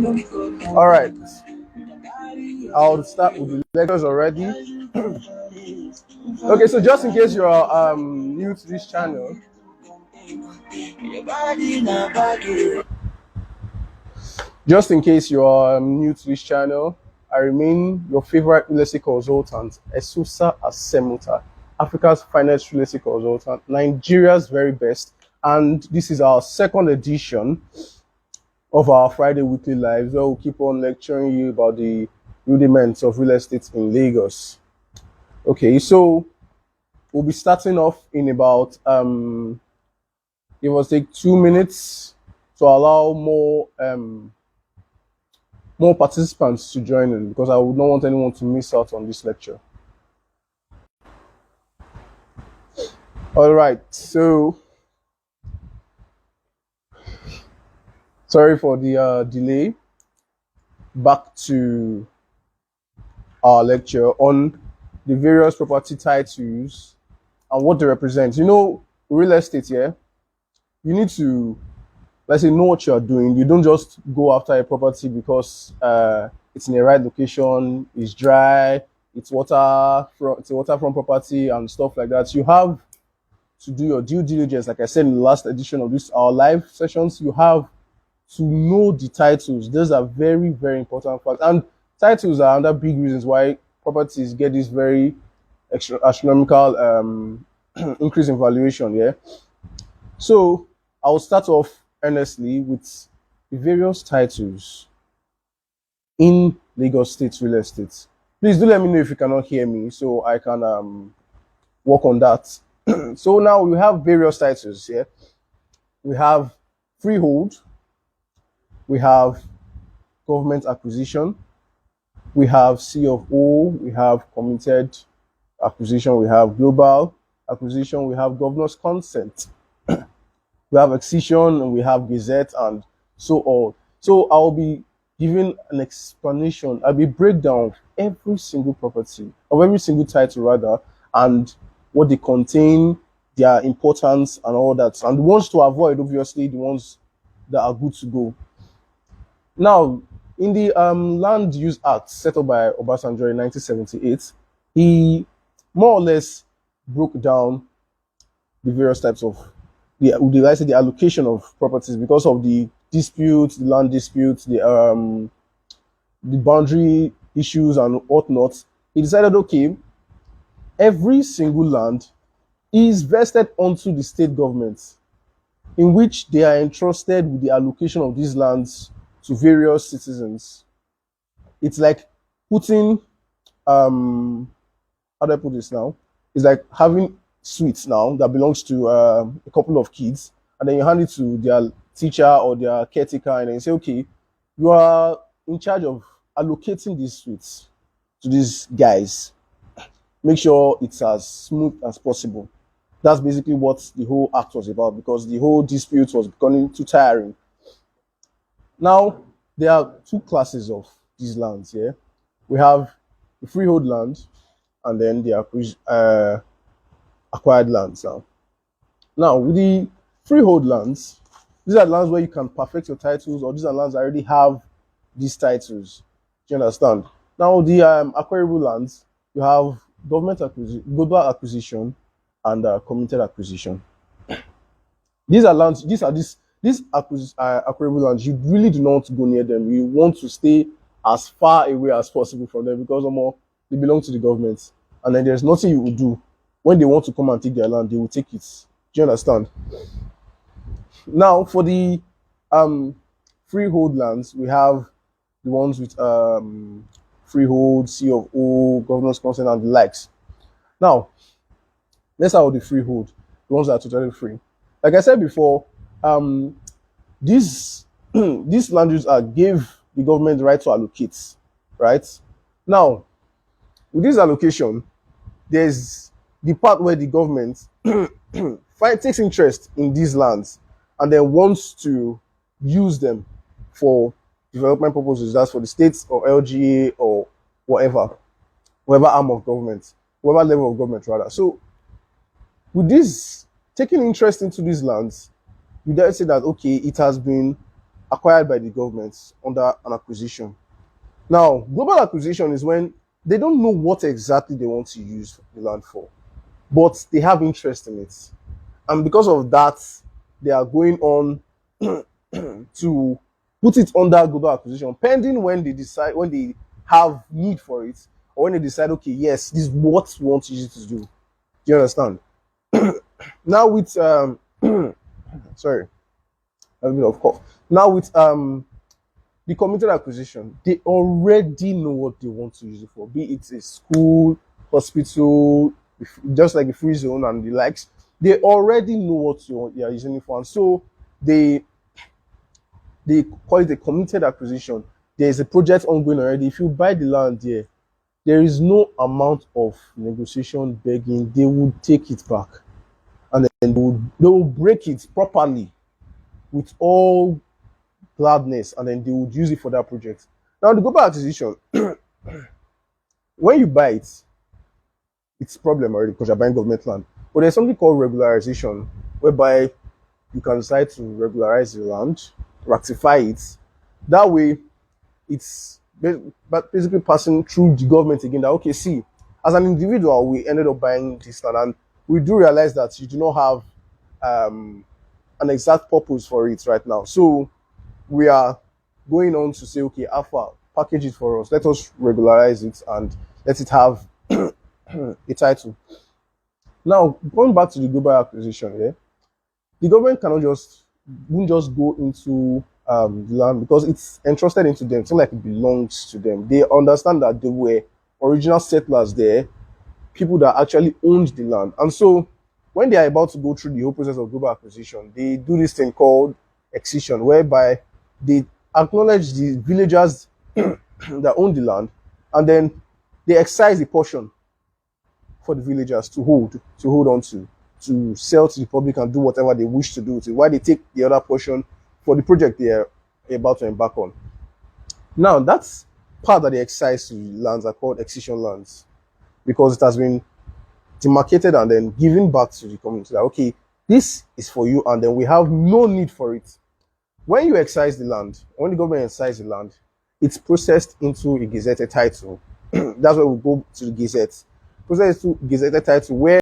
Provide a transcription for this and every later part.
All right, I'll start with the lectures already. Okay, so just in case you're new to this channel, I remain your favorite real estate consultant, Esusa Asemuta, Africa's finest real estate consultant, Nigeria's very best, and this is our second edition of our Friday weekly lives, where we'll keep on lecturing you about the rudiments of real estate in Lagos. Okay, so we'll be starting off in about it will take 2 minutes to allow more participants to join in, because I would not want anyone to miss out on this lecture. All right, so sorry for the delay. Back to our lecture on the various property titles and what they represent. You know, real estate, yeah, you need to, let's say, know what you are doing. You don't just go after a property because it's in the right location, it's dry, it's a waterfront property and stuff like that. You have to do your due diligence. Like I said in the last edition of our live sessions, you have to know the titles. Those are very, very important facts. And titles are another big reasons why properties get this very astronomical increase in valuation. Yeah. So I'll start off earnestly with the various titles in Lagos State real estate. Please do let me know if you cannot hear me so I can work on that. So now we have various titles here. We have freehold, we have government acquisition, we have C of O, we have committed acquisition, we have global acquisition, we have governor's consent, we have Excision, and we have Gazette, and so on. So I'll be giving an explanation, I'll be breakdown of every single property, of every single title rather, and what they contain, their importance, and all that. And the ones to avoid, obviously, the ones that are good to go. Now, in the Land Use Act set up by Obasanjo in 1978, he more or less broke down the various types of the allocation of properties because of the disputes, the land disputes, the boundary issues and whatnot. He decided, okay, every single land is vested onto the state government, in which they are entrusted with the allocation of these lands to various citizens. It's like putting how do I put this now? It's like having sweets now that belongs to a couple of kids, and then you hand it to their teacher or their caretaker, and then you say, okay, you are in charge of allocating these sweets to these guys. Make sure it's as smooth as possible. That's basically what the whole act was about, because the whole dispute was becoming too tiring. Now, there are two classes of these lands here. We have the freehold land and then the acquired lands now. Now, with the freehold lands, these are lands where you can perfect your titles, or these are lands that already have these titles. Do you understand? Now, the acquirable lands, you have global acquisition, and committed acquisition. These are lands. These acquirable lands. You really do not go near them. You want to stay as far away as possible from them, because they belong to the government, and then there's nothing you will do when they want to come and take their land. They will take it. Do you understand? Now, for the freehold lands, we have the ones with freehold, C of O, governor's consent, and the likes. Now, let's start with the freehold, the ones that are totally free. Like I said before, this land use act gave the government the right to allocate, right? Now, with this allocation, there's the part where the government takes interest in these lands and then wants to use them for development purposes. That's for the states or LGA or whatever arm of government, whatever level of government rather. So with this taking interest into these lands, you dare say that, okay, it has been acquired by the government under an acquisition. Now, global acquisition is when they don't know what exactly they want to use the land for, but they have interest in it. And because of that, they are going on to put it under global acquisition, pending when they decide, when they have need for it, or when they decide, okay, yes, this is what we want to use it to do. Do you understand? Now with sorry, a bit of cough. Now with the committed acquisition, they already know what they want to use it for, be it a school, hospital, just like the free zone and the likes. They already know what you are using it for, and so they call it a committed acquisition. There is a project ongoing already. If you buy the land there is no amount of negotiation, begging. They will take it back, and then they will break it properly with all gladness, and then they would use it for that project. Now, the global acquisition, when you buy it, it's a problem already because you're buying government land. But there's something called regularization, whereby you can decide to regularize the land, rectify it. That way, it's basically passing through the government again. That, okay, see, as an individual, we ended up buying this land, and we do realize that you do not have an exact purpose for it right now. So we are going on to say, okay, Alpha, package it for us. Let us regularize it and let it have a title. Now, going back to the global acquisition, the government won't just go into the land because it's entrusted into them. It's not like it belongs to them. They understand that they were original settlers there, people that actually owned the land. And so when they are about to go through the whole process of global acquisition, they do this thing called Excision, whereby they acknowledge the villagers that own the land, and then they excise the portion for the villagers to hold on to sell to the public and do whatever they wish to do with it, while they take the other portion for the project they are about to embark on. Now, that's part that they excise to lands are called excision lands, because it has been demarcated and then given back to the community. Like, okay, this is for you, and then we have no need for it. When you excise the land, when the government excises the land, it's processed into a Gazette title. That's where we go to the Gazette. Processed into Gazette title, where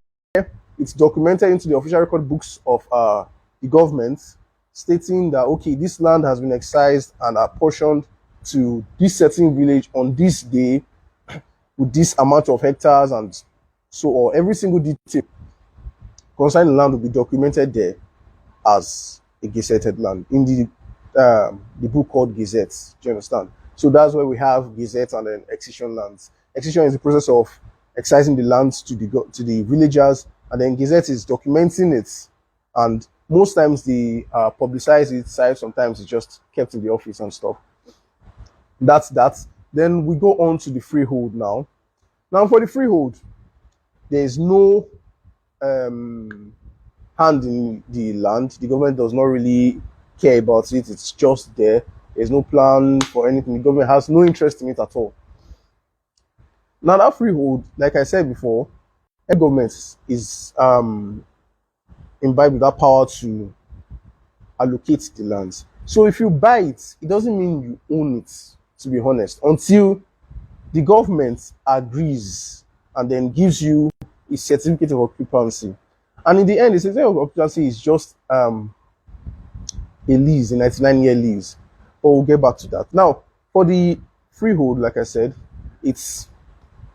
it's documented into the official record books of the government, stating that, okay, this land has been excised and apportioned to this certain village on this day with this amount of hectares, and so on. Every single detail concerning the land will be documented there as a gazetted land in the book called Gazette. Do you understand? So that's where we have Gazette and then excision lands. Excision is the process of excising the lands to the villagers, and then Gazette is documenting it. And most times they publicize it. Sometimes it's just kept in the office and stuff. That's that. Then we go on to the freehold now. Now for the freehold, there is no hand in the land. The government does not really care about it. It's just there. There's no plan for anything. The government has no interest in it at all. Now that freehold, like I said before, the government is imbibed with that power to allocate the lands. So if you buy it, it doesn't mean you own it, to be honest, until the government agrees and then gives you a certificate of occupancy. And in the end, the certificate of occupancy is just a lease, a 99-year lease. But we'll get back to that. Now, for the freehold, like I said, it's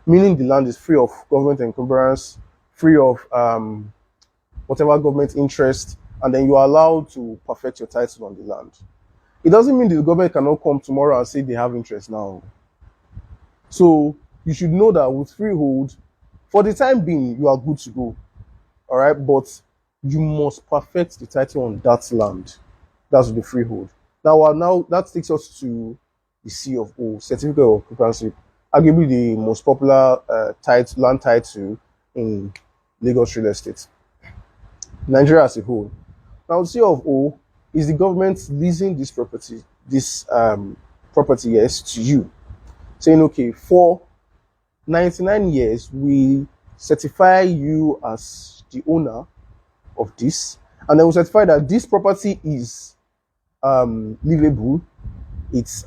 meaning the land is free of government encumbrance, free of whatever government interest, and then you are allowed to perfect your title on the land. It doesn't mean the government cannot come tomorrow and say they have interest now. So you should know that with freehold, for the time being, you are good to go. All right, but you must perfect the title on that land. That's the freehold. Now that takes us to the C of O, certificate of occupancy, arguably the most popular land title in Lagos real estate, Nigeria as a whole. Now, the C of O is the government leasing this property, yes, to you, saying, okay, for 99 years, we certify you as the owner of this, and then we certify that this property is livable. It's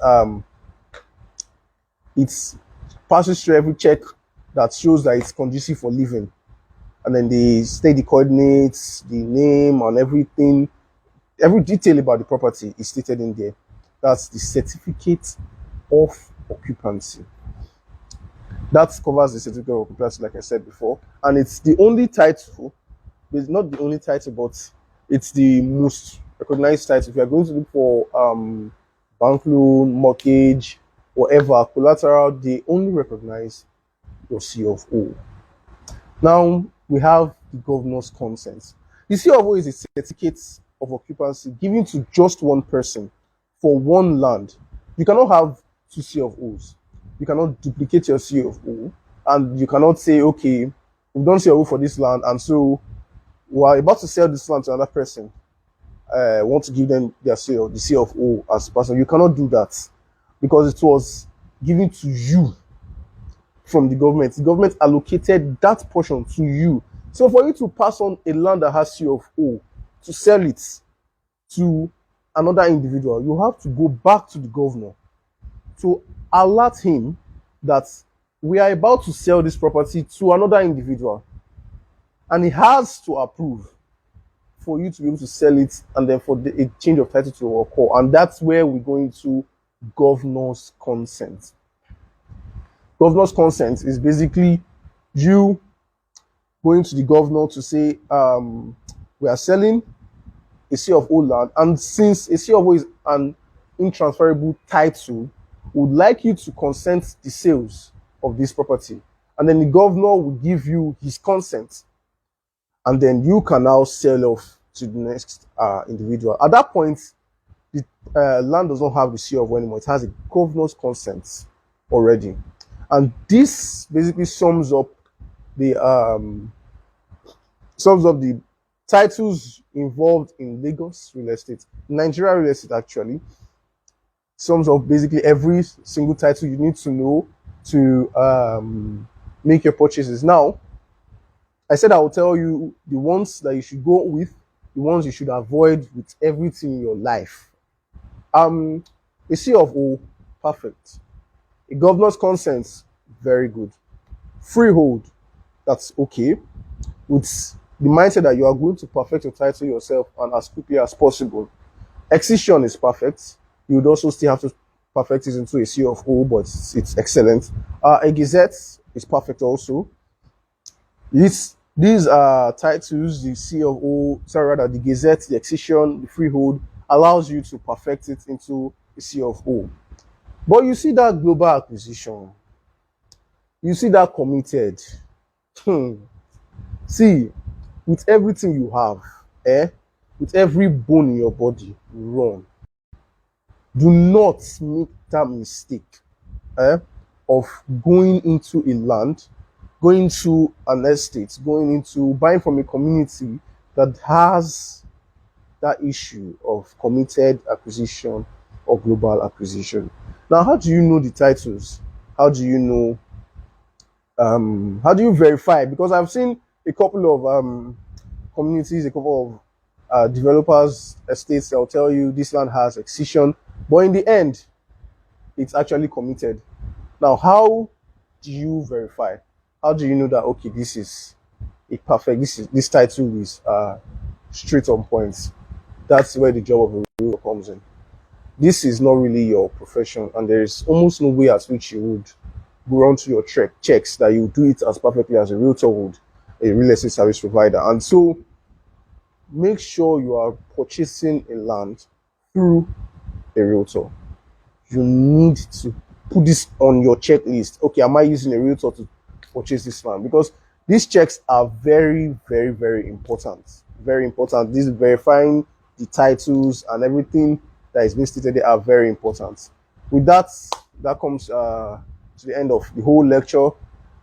passes through every check that shows that it's conducive for living, and then they state the coordinates, the name, and everything. Every detail about the property is stated in there. That's the certificate of occupancy. That covers the certificate of occupancy, like I said before, and it's the only title. It's not the only title, but it's the most recognized title. If you are going to look for bank loan, mortgage, whatever collateral, they only recognize your C of O. Now we have the governor's consent. The C of O is a certificate of occupancy given to just one person for one land. You cannot have two C of O's. You cannot duplicate your C of O, and you cannot say, okay, we've done C of O for this land, and so we're about to sell this land to another person. Want to give them their the C of O as person. You cannot do that because it was given to you from the government. The government allocated that portion to you. So for you to pass on a land that has C of O, to sell it to another individual, you have to go back to the governor to alert him that we are about to sell this property to another individual, and he has to approve for you to be able to sell it, and then for a change of title to occur. And that's where we go into governor's consent. Governor's consent is basically you going to the governor to say, we are selling a C of O land, and since a C of O is an intransferable title, we would like you to consent the sales of this property. And then the governor will give you his consent, and then you can now sell off to the next individual. At that point, the land does not have the C of O anymore. It has a governor's consent already. And this basically sums up the titles involved in Lagos real estate, Nigeria real estate actually. Sums up basically every single title you need to know to make your purchases. Now, I said I will tell you the ones that you should go with, the ones you should avoid with everything in your life. A C of O, perfect. A governor's consent, very good. Freehold, that's okay. With the mindset that you are going to perfect your title yourself and as quickly as possible. Excision is perfect. You would also still have to perfect it into a C of O, but it's excellent. A Gazette is perfect also. These titles, the C of O, sorry, rather the Gazette, the Excision, the Freehold, allows you to perfect it into a C of O. But you see that global acquisition, you see that committed. See, with everything you have, with every bone in your body, run. Do not make that mistake of going into a land, going to an estate, going into buying from a community that has that issue of committed acquisition or global acquisition. Now, how do you know the titles? How do you know? How do you verify? Because I've seen a couple of communities, a couple of developers, estates that will tell you this land has excision, but in the end, it's actually committed. Now, how do you verify? How do you know that, okay, this is a perfect, this title is straight on point? That's where the job of a realtor comes in. This is not really your profession, and there is almost no way at which you would go on to your checks that you do it as perfectly as a realtor would, a real estate service provider. And so make sure you are purchasing a land through a realtor. You need to put this on your checklist. Okay, am I using a realtor to purchase this land? Because these checks are very, very, very important. Very important. This verifying the titles and everything that is being stated, they are very important. With that, that comes to the end of the whole lecture.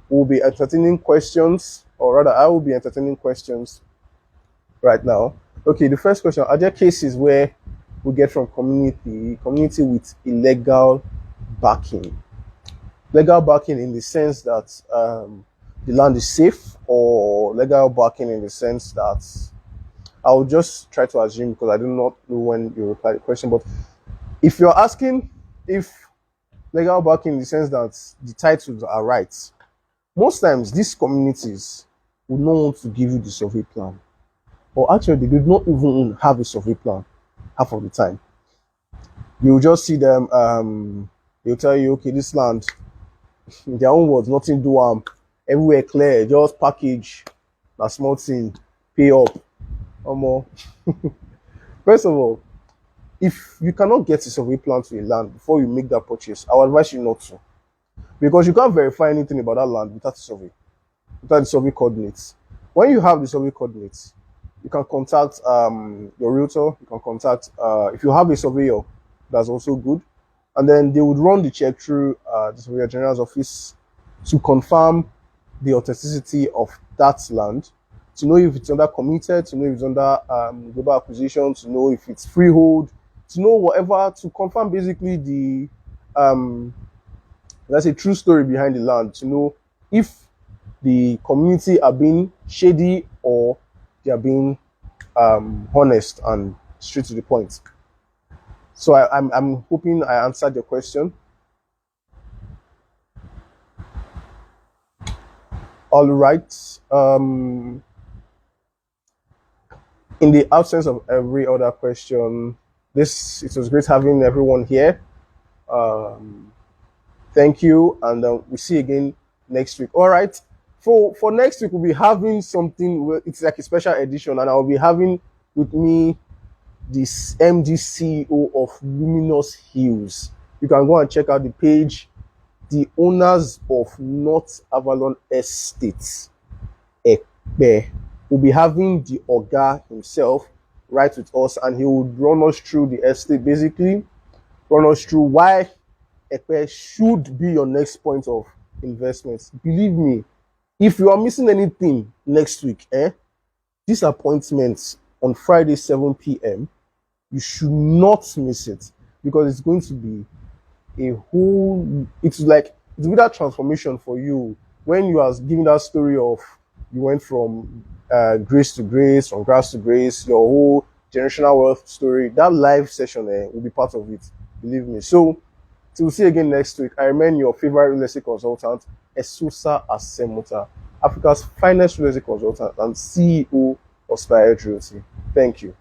We'll be entertaining questions, or rather, I will be entertaining questions right now. Okay, the first question: are there cases where we get from community with illegal backing? Legal backing in the sense that the land is safe, or legal backing in the sense that I'll just try to assume because I do not know when you reply the question. But if you're asking if legal backing in the sense that the titles are right, most times these communities will not want to give you the survey plan. Or actually, they do not even have a survey plan half of the time. You'll just see them, they'll tell you, okay, this land, in their own words, nothing do everywhere clear, just package, a small thing, pay up, or more. First of all, if you cannot get a survey plan to a land before you make that purchase, I would advise you not to. Because you can't verify anything about that land without a survey, without the survey coordinates. When you have the survey coordinates, you can contact your realtor, you can contact, if you have a surveyor, that's also good. And then they would run the check through the Surveyor General's office to confirm the authenticity of that land, to know if it's under committed, to know if it's under global acquisition, to know if it's freehold, to know whatever, to confirm basically the, let's say, true story behind the land, to know if the community are being shady or they are being honest and straight to the point. So I'm hoping I answered your question. All right. In the absence of every other question, it was great having everyone here. Thank you, and we'll see you again next week. All right. For next week, we'll be having something. It's like a special edition, and I'll be having with me this MD CEO of Luminous Hills. You can go and check out the page. The owners of North Avalon Estates, Ekpe, will be having the Oga himself right with us, and he will run us through the estate, basically run us through why Ekpe should be your next point of investment. Believe me, if you are missing anything next week, this appointment on Friday 7 p.m., you should not miss it, because it's going to be it's be that transformation for you when you are giving that story of you went from grace to grace, from grass to grace, your whole generational wealth story. That live session will be part of it, believe me. So till we see you again next week, I remain your favorite real estate consultant, Esusa Asemota, Africa's finest real estate consultant and CEO of Spire Realty. Thank you.